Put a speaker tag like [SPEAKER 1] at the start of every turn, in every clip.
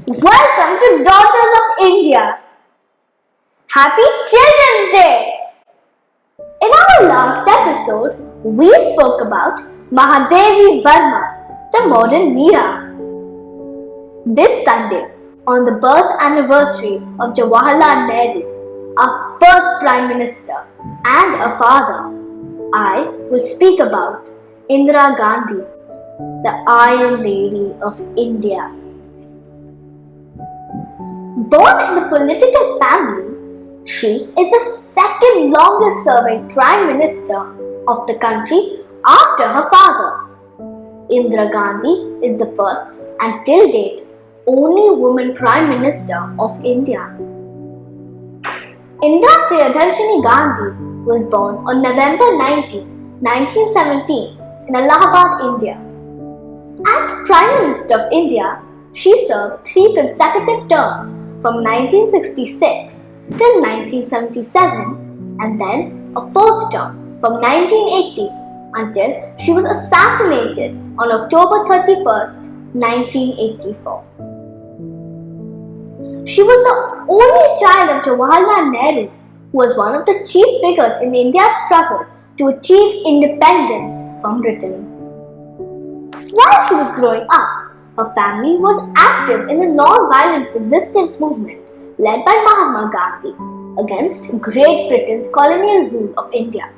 [SPEAKER 1] Welcome to Daughters of India. Happy Children's Day! In our last episode, we spoke about Mahadevi Verma, the modern Meera. This Sunday, on the birth anniversary of Jawaharlal Nehru, our first Prime Minister and a father, I will speak about Indira Gandhi, the Iron Lady of India. Born in the political family, she is the second longest serving Prime Minister of the country after her father. Indira Gandhi is the first and till date only woman Prime Minister of India. Indira Priyadarshini Gandhi was born on November 19, 1917 in Allahabad, India. As the Prime Minister of India, she served 3 consecutive terms from 1966 till 1977 and then a 4th term from 1980 until she was assassinated on October 31st, 1984. She was the only child of Jawaharlal Nehru, who was one of the chief figures in India's struggle to achieve independence from Britain. While she was growing up, her family was active in the non-violent resistance movement led by Mahatma Gandhi against Great Britain's colonial rule of India.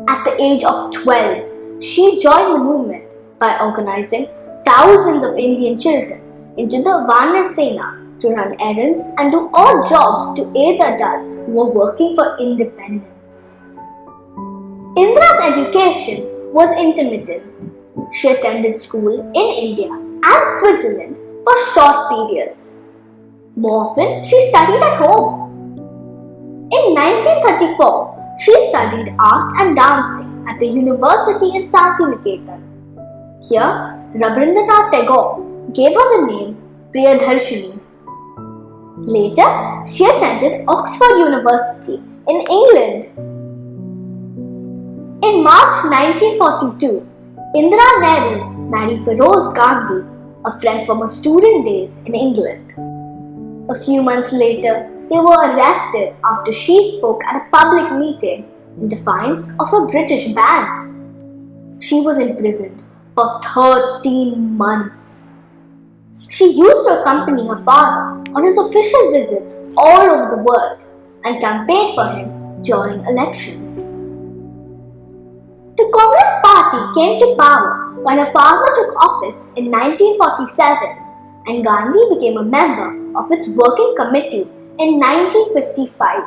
[SPEAKER 1] At the age of 12, she joined the movement by organizing thousands of Indian children into the Vanar Sena to run errands and do odd jobs to aid the adults who were working for independence. Indira's education was intermittent. She attended school in India and Switzerland for short periods. More often, she studied at home. In 1934, she studied art and dancing at the University in Santiniketan. Here, Rabindranath Tagore gave her the name Priyadarshini. Later, she attended Oxford University in England. In March 1942, Indira Nehru married Feroz Gandhi, a friend from her student days in England. A few months later, they were arrested after she spoke at a public meeting in defiance of a British ban. She was imprisoned for 13 months. She used to accompany her father on his official visits all over the world and campaigned for him during elections. The Congress Party came to power when her father took office in 1947 and Gandhi became a member of its working committee in 1955.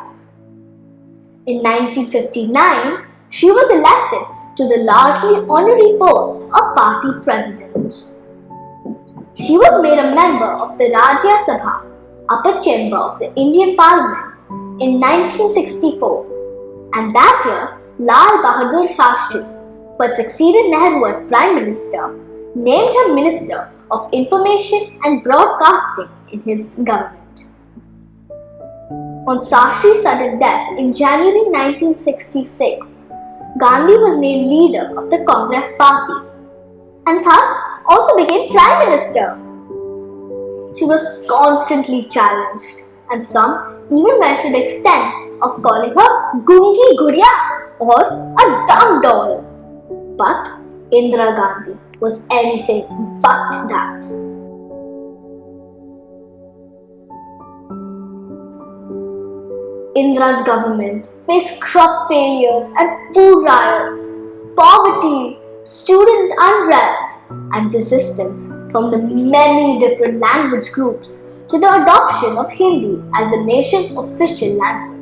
[SPEAKER 1] In 1959, she was elected to the largely honorary post of party president. She was made a member of the Rajya Sabha, upper chamber of the Indian Parliament, in 1964, and that year Lal Bahadur Shastri, who had succeeded Nehru as Prime Minister, named her Minister of Information and Broadcasting in his government. On Shastri's sudden death in January 1966, Gandhi was named leader of the Congress Party and thus also became Prime Minister. She was constantly challenged and some even went to the extent of calling her Gungi Guriya or a dumb doll. But Indira Gandhi was anything but that. Indira's government faced crop failures and food riots, poverty, student unrest, and resistance from the many different language groups to the adoption of Hindi as the nation's official language.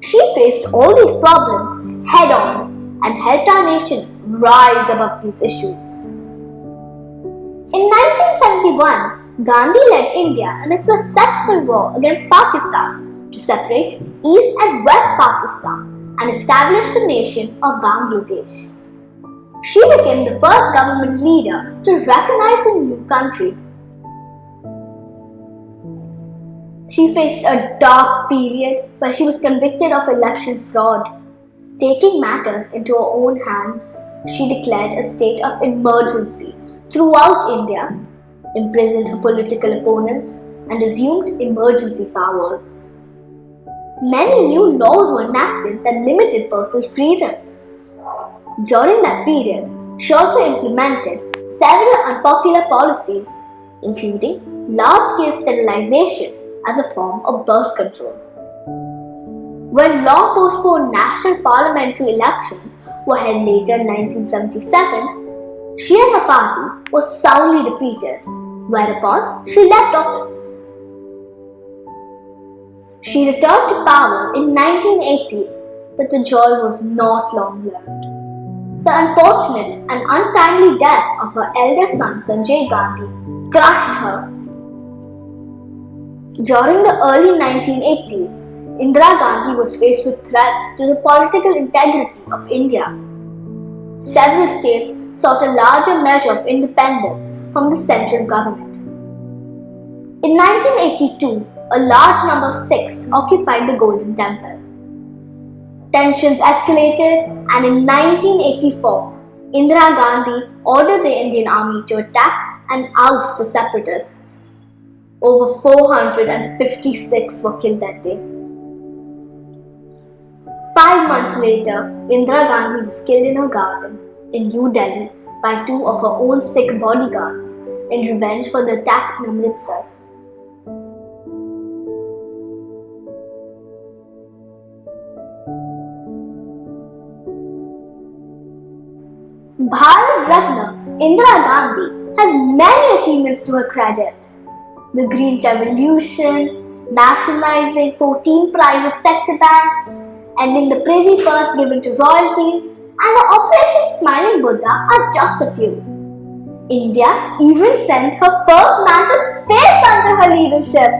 [SPEAKER 1] She faced all these problems head-on and helped our nation rise above these issues. In 1971, Gandhi led India in a successful war against Pakistan to separate East and West Pakistan and establish the nation of Bangladesh. She became the first government leader to recognize the new country. She faced a dark period where she was convicted of election fraud. Taking matters into her own hands, she declared a state of emergency throughout India imprisoned her political opponents, and assumed emergency powers. Many new laws were enacted that limited personal freedoms. During that period, she also implemented several unpopular policies, including large-scale sterilization as a form of birth control. When long postponed national parliamentary elections were held later in 1977, she and her party were soundly defeated, whereupon she left office. She returned to power in 1980, but the joy was not long-lived. The unfortunate and untimely death of her eldest son Sanjay Gandhi crushed her. During the early 1980s, Indira Gandhi was faced with threats to the political integrity of India. Several states sought a larger measure of independence from the central government. In 1982, a large number of Sikhs occupied the Golden Temple. Tensions escalated, and in 1984, Indira Gandhi ordered the Indian Army to attack and oust the separatists. Over 456 were killed that day. 5 months later, Indira Gandhi was killed in her garden in New Delhi by 2 of her own Sikh bodyguards in revenge for the attack in Amritsar. Bharat Ratna Indira Gandhi has many achievements to her credit. The Green Revolution, nationalizing 14 private sector banks, ending the privy purse given to royalty, and the Operation Smiling Buddha are just a few. India even sent her first man to space under her leadership.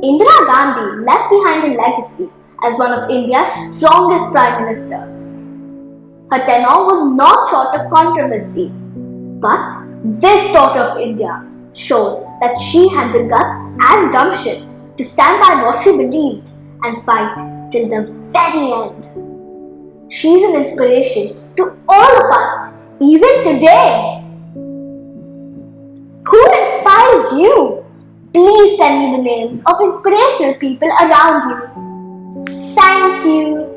[SPEAKER 1] Indira Gandhi left behind a legacy as one of India's strongest prime ministers. Her tenure was not short of controversy, but this daughter of India showed that she had the guts and gumption to stand by what she believed and fight till the very end. She's an inspiration to all of us, even today. Who inspires you? Please send me the names of inspirational people around you. Thank you.